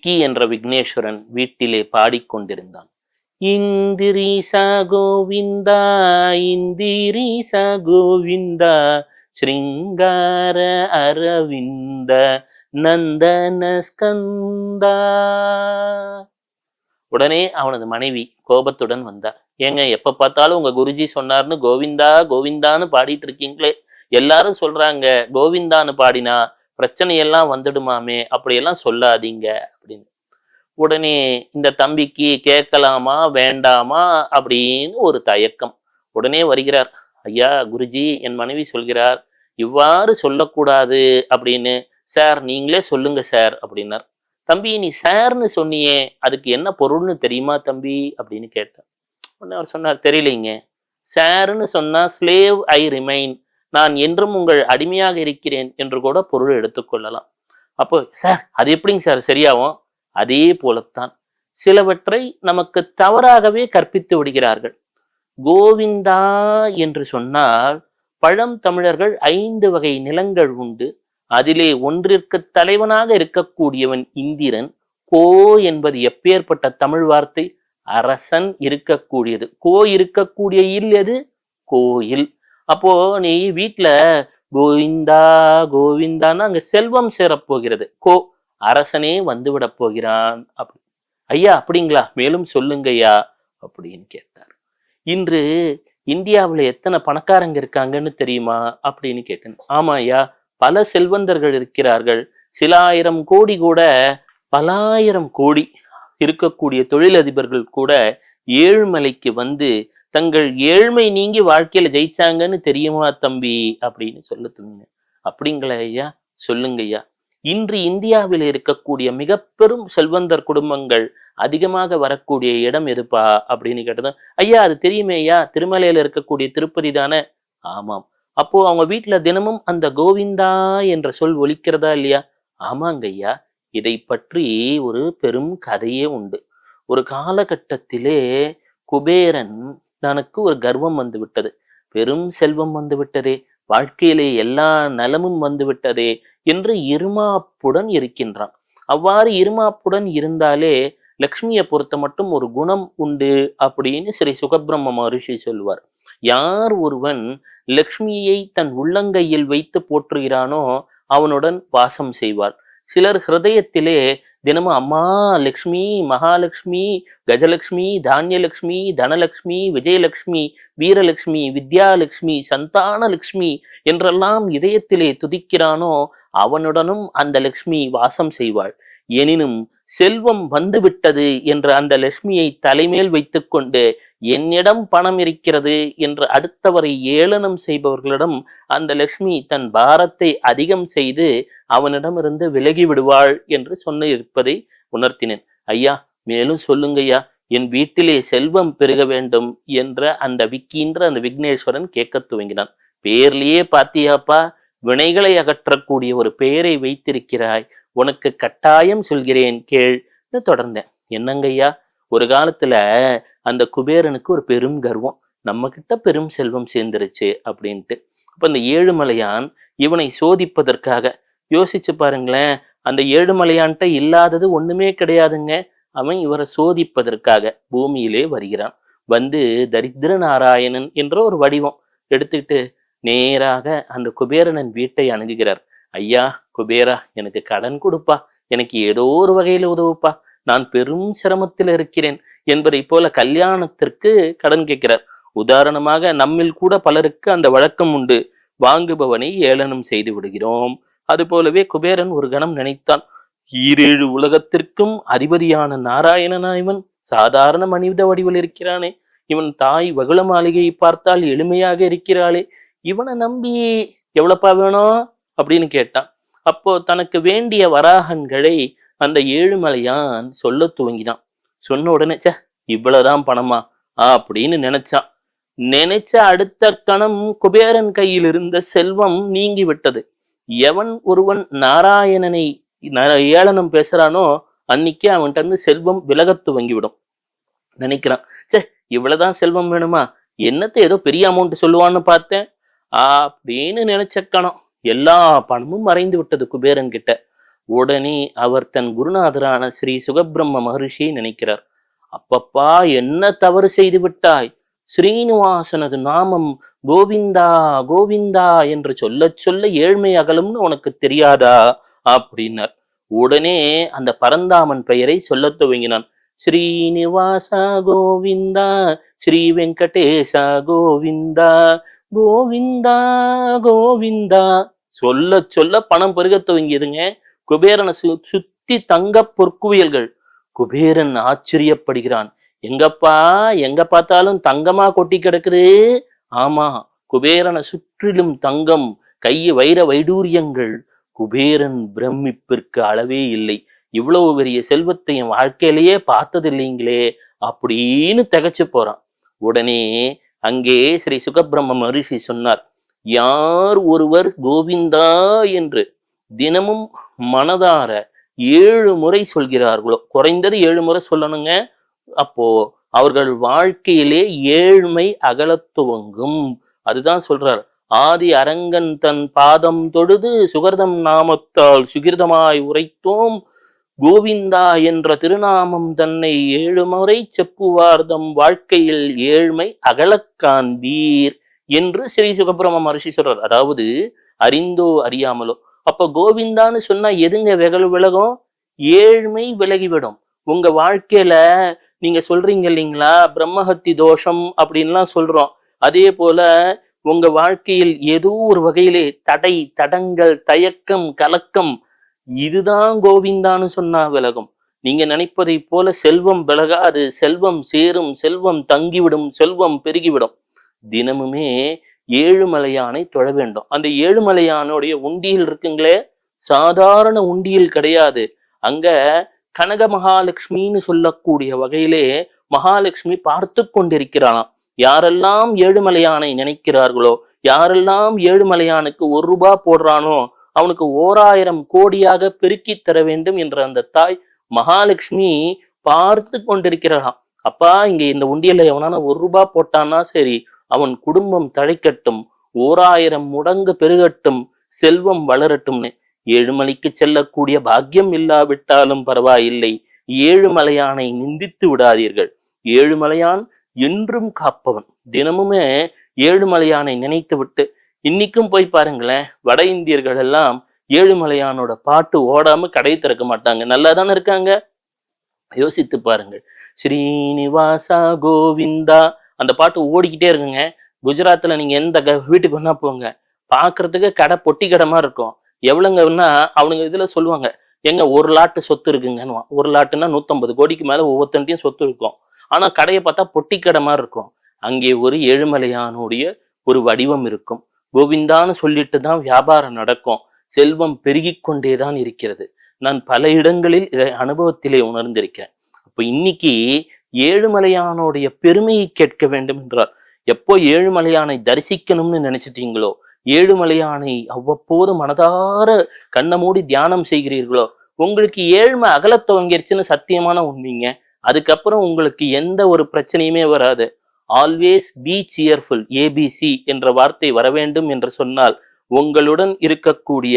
விக்கி என்ற விக்னேஸ்வரன் வீட்டிலே பாடிக்கொண்டிருந்தான். இந்திரீசா கோவிந்தா, இந்திரீசா கோவிந்தா, ஸ்ருங்கார அரவிந்த நந்தன ஸ்கந்தா. உடனே அவனது மனைவி கோபத்துடன் வந்தார். ஏங்க, எப்ப பார்த்தாலும் உங்க குருஜி சொன்னார்னு கோவிந்தா கோவிந்தான்னு பாடிட்டு இருக்கீங்களே, எல்லாரும் சொல்றாங்க கோவிந்தான்னு பாடினா பிரச்சனை எல்லாம் வந்துடுமாமே, அப்படியெல்லாம் சொல்லாதீங்க அப்படின்னு. உடனே இந்த தம்பிக்கு கேட்கலாமா வேண்டாமா அப்படின்னு ஒரு தயக்கம். உடனே வருகிறார். ஐயா குருஜி, என் மனைவி சொல்கிறார் இவ்வாறு சொல்லக்கூடாது அப்படின்னு. சார் நீங்களே சொல்லுங்க சார் அப்படின்னார். தம்பி, நீ சார்னு சொன்னியே, அதுக்கு என்ன பொருள்னு தெரியுமா தம்பி அப்படின்னு கேட்டேன். உடனே அவர் சொன்னார், தெரியலைங்க. சார்னு சொன்னா ஸ்லேவ் ஐ ரிமைன், நான் என்றும் உங்கள் அடிமையாக இருக்கிறேன் என்று கூட பொருள் எடுத்துக்கொள்ளலாம். அப்போ சார் அது எப்படிங்க சார் சரியாகும்? அதே போலத்தான் சிலவற்றை நமக்கு தவறாகவே கற்பித்து விடுகிறார்கள். கோவிந்தா என்று சொன்னால் பழம் தமிழர்கள் 5 வகை நிலங்கள் உண்டு. அதிலே ஒன்றிற்கு தலைவனாக இருக்கக்கூடியவன் இந்திரன். கோ என்பது எப்பேற்பட்ட தமிழ் வார்த்தை? அரசன் இருக்கக்கூடியது. கோ இருக்கக்கூடிய இல் எது? கோயில். அப்போ நீ வீட்டுல கோவிந்தா கோவிந்தான்னு அங்க செல்வம் சேரப்போகிறது. கோ அரசனே வந்து விட போகிறான். அப்படி ஐயா அப்படிங்களா, மேலும் சொல்லுங்க ஐயா அப்படின்னு கேட்டார். இன்று இந்தியாவில் எத்தனை பணக்காரங்க இருக்காங்கன்னு தெரியுமா அப்படின்னு கேட்டேன். ஆமா ஐயா, பல செல்வந்தர்கள் இருக்கிறார்கள். சில ஆயிரம் கோடி கூட, பலாயிரம் கோடி இருக்கக்கூடிய தொழிலதிபர்கள் கூட ஏழ்மலைக்கு வந்து தங்கள் ஏழ்மை நீங்கி வாழ்க்கையில ஜெயிச்சாங்கன்னு தெரியுமா தம்பி அப்படின்னு சொல்ல தோணுங்க. அப்படிங்களா ஐயா, சொல்லுங்க ஐயா. இன்று இந்தியாவில் இருக்கக்கூடிய மிக பெரும் செல்வந்தர் குடும்பங்கள் அதிகமாக வரக்கூடிய இடம் எதுப்பா அப்படின்னு கேட்டது. ஐயா அது தெரியுமே ஐயா, திருமலையில இருக்கக்கூடிய திருப்பதி தானே. ஆமாம். அப்போ அவங்க வீட்டுல தினமும் அந்த கோவிந்தா என்ற சொல் ஒலிக்கிறதா இல்லையா? ஆமாங்க ஐயா. இதை பற்றி ஒரு பெரும் கதையே உண்டு. ஒரு காலகட்டத்திலே குபேரன் தனக்கு ஒரு கர்வம் வந்து விட்டது. பெரும் செல்வம் வந்து விட்டதே, வாழ்க்கையிலே எல்லா நலமும் வந்து விட்டதே என்று இருமாப்புடன் இருக்கின்றான். அவ்வாறு இருமாப்புடன் இருந்தாலே லக்ஷ்மியை பொறுத்த மட்டும் ஒரு குணம் உண்டு அப்படின்னு ஸ்ரீ சுகபிரம்ம மகரிஷி சொல்லுவார். யார் ஒருவன் லக்ஷ்மியை தன் உள்ளங்கையில் வைத்து போற்றுகிறானோ அவனுடன் வாசம் செய்வார். சிலர் ஹிருதயத்திலே தினமும் அம்மா லக்ஷ்மி, மகாலட்சுமி, கஜலட்சுமி, தானியலட்சுமி, தனலட்சுமி, விஜயலட்சுமி, வீரலட்சுமி, வித்யாலட்சுமி, சந்தானலட்சுமி என்றெல்லாம் இதயத்திலே துதிக்கிறானோ அவனுடனும் அந்த லக்ஷ்மி வாசம் செய்வாள். எனினும் செல்வம் வந்துவிட்டது என்ற அந்த லட்சுமியை தலைமேல் வைத்துக்கொண்டு என்னிடம் பணம் இருக்கிறது என்று அடுத்தவரை ஏளனம் செய்பவர்களிடம் அந்த லட்சுமி தன் பாரத்தை அதிகம் செய்து அவனிடமிருந்து விலகி விடுவாள் என்று சொன்ன இருப்பதை உணர்த்தினேன். ஐயா மேலும் சொல்லுங்க ஐயா, என் வீட்டிலே செல்வம் பெருக வேண்டும் என்ற அந்த விக்கின்ற அந்த விக்னேஸ்வரன் கேட்க துவங்கினான். பேர்லயே பாத்தியாப்பா, வினைகளை அகற்றக்கூடிய ஒரு பெயரை வைத்திருக்கிறாய், உனக்கு கட்டாயம் சொல்கிறேன் கேள்னு தொடர்ந்தேன். என்னங்கய்யா, ஒரு காலத்துல அந்த குபேரனுக்கு ஒரு பெரும் கர்வம், நம்ம கிட்ட பெரும் செல்வம் சேர்ந்துருச்சு அப்படின்ட்டு. அப்ப அந்த ஏழுமலையான் இவனை சோதிப்பதற்காக, யோசிச்சு பாருங்களேன், அந்த ஏழுமலையான்ட்ட இல்லாதது ஒண்ணுமே கிடையாதுங்க. அவன் இவரை சோதிப்பதற்காக பூமியிலே வருகிறான். வந்து தரித்திர நாராயணன் என்ற ஒரு வடிவம் எடுத்துக்கிட்டு நேராக அந்த குபேரனின் வீட்டை அணுகுகிறார். ஐயா குபேரா, எனக்கு கடன் கொடுப்பா, எனக்கு ஏதோ ஒரு வகையில உதவுப்பா, நான் பெரும் சிரமத்தில் இருக்கிறேன் என்பதை போல கல்யாணத்திற்கு கடன் கேட்கிறார். உதாரணமாக நம்மில் கூட பலருக்கு அந்த வழக்கம் உண்டு, வாங்குபவனை ஏளனம் செய்து விடுகிறோம். அது போலவே குபேரன் ஒரு கணம் நினைத்தான், ஈரேழு உலகத்திற்கும் அதிபதியான நாராயணனா இவன் சாதாரண மனித வடிவில் இருக்கிறானே, இவன் தாய் வகுள மாளிகையை பார்த்தால் எளிமையாக இருக்கிறாளே, இவனை நம்பி எவ்வளப்பா வேணும் அப்படின்னு கேட்டான். அப்போ தனக்கு வேண்டிய வராகன்களை அந்த ஏழுமலையான் சொல்ல துவங்கினான். சொன்ன உடனே சே இவ்வளவுதான் பணமா அப்படின்னு நினைச்சான். நினைச்ச அடுத்த கணம் குபேரன் கையில் இருந்த செல்வம் நீங்கி விட்டது. எவன் ஒருவன் நாராயணனை ஏளனம் பேசுறானோ அன்னைக்கு அவன்கிட்ட இருந்து செல்வம் விலக துவங்கிவிடும். நினைக்கிறான், சே இவ்வளவுதான் செல்வம் வேணுமா, என்னத்தை ஏதோ பெரிய அமௌண்ட் சொல்லுவான்னு பார்த்தேன் அப்படின்னு நினைச்ச கணம் எல்லா பணமும் மறைந்து விட்டது குபேரன் கிட்ட. உடனே அவர் தன் குருநாதரான ஸ்ரீ சுகபிரம்ம மகரிஷியை நினைக்கிறார். அப்பப்பா, என்ன தவறு செய்து விட்டாய்? ஸ்ரீனிவாசனது நாமம் கோவிந்தா கோவிந்தா என்று சொல்ல சொல்ல ஏழ்மை அகலும்னு உனக்கு தெரியாதா அப்படின்னார். உடனே அந்த பரந்தாமன் பெயரை சொல்ல துவங்கினான். ஸ்ரீனிவாசா கோவிந்தா, ஸ்ரீ வெங்கடேசா கோவிந்தா, கோவிந்தா கோவிந்தா. சொல்ல சொல்ல பணம் பெருக துவங்கியதுங்க. குபேரனை சுத்தி தங்க பொற்குவியல்கள். குபேரன் ஆச்சரியப்படுகிறான். எங்கப்பா, எங்க பார்த்தாலும் தங்கமா கொட்டி கிடக்குது. ஆமா, குபேரனை சுற்றிலும் தங்கம், கை வைர வைடூரியங்கள். குபேரன் பிரமிப்பிற்கு அளவே இல்லை. இவ்வளவு பெரிய செல்வத்தை என் வாழ்க்கையிலேயே பார்த்தது இல்லைங்களே அப்படின்னு திகைச்சு போறான். உடனே அங்கே ஸ்ரீ சுகபிரம்ம மகரிஷி சொன்னார், யார் ஒருவர் கோவிந்தா என்று தினமும் மனதார 7 முறை சொல்கிறார்களோ, குறைந்தது 7 முறை சொல்லணுங்க, அப்போ அவர்கள் வாழ்க்கையிலே ஏழ்மை அகலத் துவங்கும். அதுதான் சொல்றார். ஆதி அரங்கன் தன் பாதம் தொழுது சுகர்தம் நாமத்தால் சுகிர்தமாய் உரைத்தோம், கோவிந்தா என்ற திருநாமம் தன்னை 7 முறை செப்புவார்தம் வாழ்க்கையில் ஏழ்மை அகலக் காண்பீர் என்று ஸ்ரீ சுகபிரம்ம மகரிஷி சொல்றார். அதாவது அறிந்தோ அறியாமலோ. அப்ப கோவிந்தான்னு சொன்னா எதுங்க விலகும்? ஏழ்மை விலகிவிடும். உங்க வாழ்க்கையில நீங்க சொல்றீங்க இல்லைங்களா, பிரம்மஹத்தி தோஷம் அப்படின்லாம் சொல்றோம். அதே போல உங்க வாழ்க்கையில் ஏதோ ஒரு வகையிலே தடை, தடங்கள், தயக்கம், கலக்கம், இதுதான் கோவிந்தான்னு சொன்னா விலகும். நீங்க நினைப்பதை போல செல்வம் விலகாது. செல்வம் சேரும், செல்வம் தங்கிவிடும், செல்வம் பெருகிவிடும். தினமுமே ஏழுமலையானை தொழ வேண்டும். அந்த ஏழுமலையானுடைய உண்டியல் இருக்குங்களே, சாதாரண உண்டியல் கிடையாது. அங்க கனக மகாலட்சுமின்னு சொல்லக்கூடிய வகையிலே மகாலட்சுமி பார்த்து கொண்டிருக்கிறாளாம். யாரெல்லாம் ஏழுமலையானை நினைக்கிறார்களோ, யாரெல்லாம் ஏழுமலையானுக்கு 1 ரூபாய் போடுறானோ அவனுக்கு 1000 கோடியாக பெருக்கி தர வேண்டும் என்ற அந்த தாய் மகாலட்சுமி பார்த்து கொண்டிருக்கிறாளாம். அப்பா, இங்க இந்த உண்டியல்ல எவனான 1 ரூபாய் போட்டான்னா சரி, அவன் குடும்பம் தழைக்கட்டும், 1000 மடங்கு பெருகட்டும், செல்வம் வளரட்டும்னு. ஏழுமலைக்கு செல்லக்கூடிய பாக்கியம் இல்லாவிட்டாலும் பரவாயில்லை, ஏழுமலையானை நிந்தித்து விடாதீர்கள். ஏழுமலையான் என்றும் காப்பவன். தினமுமே ஏழுமலையானை நினைத்து விட்டு, இன்னைக்கும் போய் பாருங்களேன், வட இந்தியர்கள் எல்லாம் ஏழுமலையானோட பாட்டு ஓடாம கடை திறக்க மாட்டாங்க. நல்லா தானே இருக்காங்க? யோசித்து பாருங்கள். ஸ்ரீனிவாசா கோவிந்தா அந்த பாட்டு ஓடிக்கிட்டே இருக்குங்க. குஜராத்ல நீங்க எந்த வீட்டுக்கு வேணா போங்க, பாக்குறதுக்கு கடை பொட்டி கடமா இருக்கும். எவ்வளவுங்கன்னா அவனுங்க இதுல சொல்லுவாங்க, எங்க 1 லாட்டு சொத்து இருக்குங்கன்னு. 1 லாட்டுன்னா 150 கோடிக்கு மேல ஒவ்வொருத்தன்ட்டையும் சொத்து இருக்கும். ஆனா கடையை பார்த்தா பொட்டி கடை மாதிரி இருக்கும். அங்கே ஒரு ஏழுமலையானுடைய ஒரு வடிவம் இருக்கும். கோவிந்தான்னு சொல்லிட்டு தான் வியாபாரம் நடக்கும். செல்வம் பெருகி கொண்டேதான் இருக்கிறது. நான் பல இடங்களில் இதை அனுபவத்திலே உணர்ந்திருக்கிறேன். அப்ப இன்னைக்கு ஏழுமலையானுடைய பெருமையை கேட்க வேண்டும் என்றார். எப்போ ஏழுமலையானை தரிசிக்கணும்னு நினைச்சிட்டீங்களோ, ஏழுமலையானை அவ்வப்போது மனதார கண்ணை மூடி தியானம் செய்கிறீர்களோ, உங்களுக்கு ஏழ்மை அகலத் துவங்கிருச்சுன்னு சத்தியமான உண்மைங்க. அதுக்கப்புறம் உங்களுக்கு எந்த ஒரு பிரச்சனையுமே வராது. ஆல்வேஸ் பி சியர்ஃபுல், ஏபிசி என்ற வார்த்தை வர வேண்டும் என்று சொன்னால், உங்களுடன் இருக்கக்கூடிய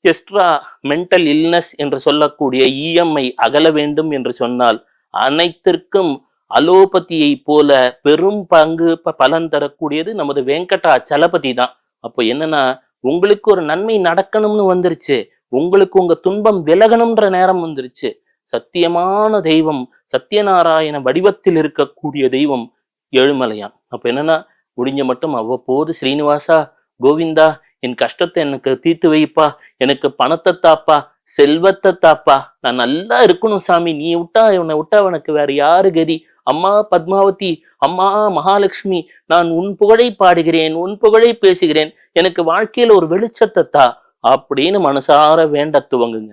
எக்ஸ்ட்ரா மென்டல் இல்னஸ் என்று சொல்லக்கூடிய இஎம்ஐ அகல வேண்டும் என்று சொன்னால், அனைத்திற்கும் அலோபதியை போல பெரும் பங்கு பலன் தரக்கூடியது நமது வெங்கடா சலபதி தான். அப்போ என்னன்னா, உங்களுக்கு ஒரு நன்மை நடக்கணும்னு வந்துருச்சு, உங்களுக்கு உங்க துன்பம் விலகணும்ன்ற நேரம் வந்துருச்சு. சத்தியமான தெய்வம், சத்யநாராயண வடிவத்தில் இருக்கக்கூடிய தெய்வம் ஏழுமலையான். அப்ப என்னன்னா, முடிஞ்ச மட்டும் அவ்வப்போது ஸ்ரீனிவாசா கோவிந்தா என் கஷ்டத்தை எனக்கு தீர்த்து வைப்பா, எனக்கு பணத்தை தாப்பா, செல்வத்தை தாப்பா, நான் நல்லா இருக்கணும் சாமி, நீ விட்டா உன்னை விட்டா உனக்கு வேற யாரு கதி? அம்மா பத்மாவதி, அம்மா மகாலட்சுமி, நான் உன் புகழை பாடுகிறேன், உன் புகழை பேசுகிறேன், எனக்கு வாழ்க்கையில ஒரு வெளிச்சத்தை தா அப்படின்னு மனசார வேண்ட துவங்குங்க.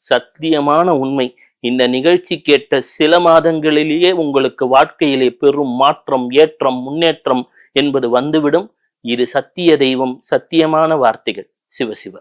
சத்தியமான உண்மை. இந்த நிகழ்ச்சி கேட்ட சில மாதங்களிலேயே உங்களுக்கு வாழ்க்கையிலே பெரும் மாற்றம், ஏற்றம், முன்னேற்றம் என்பது வந்துவிடும். இது சத்திய தெய்வம், சத்தியமான வார்த்தைகள். சிவசிவ.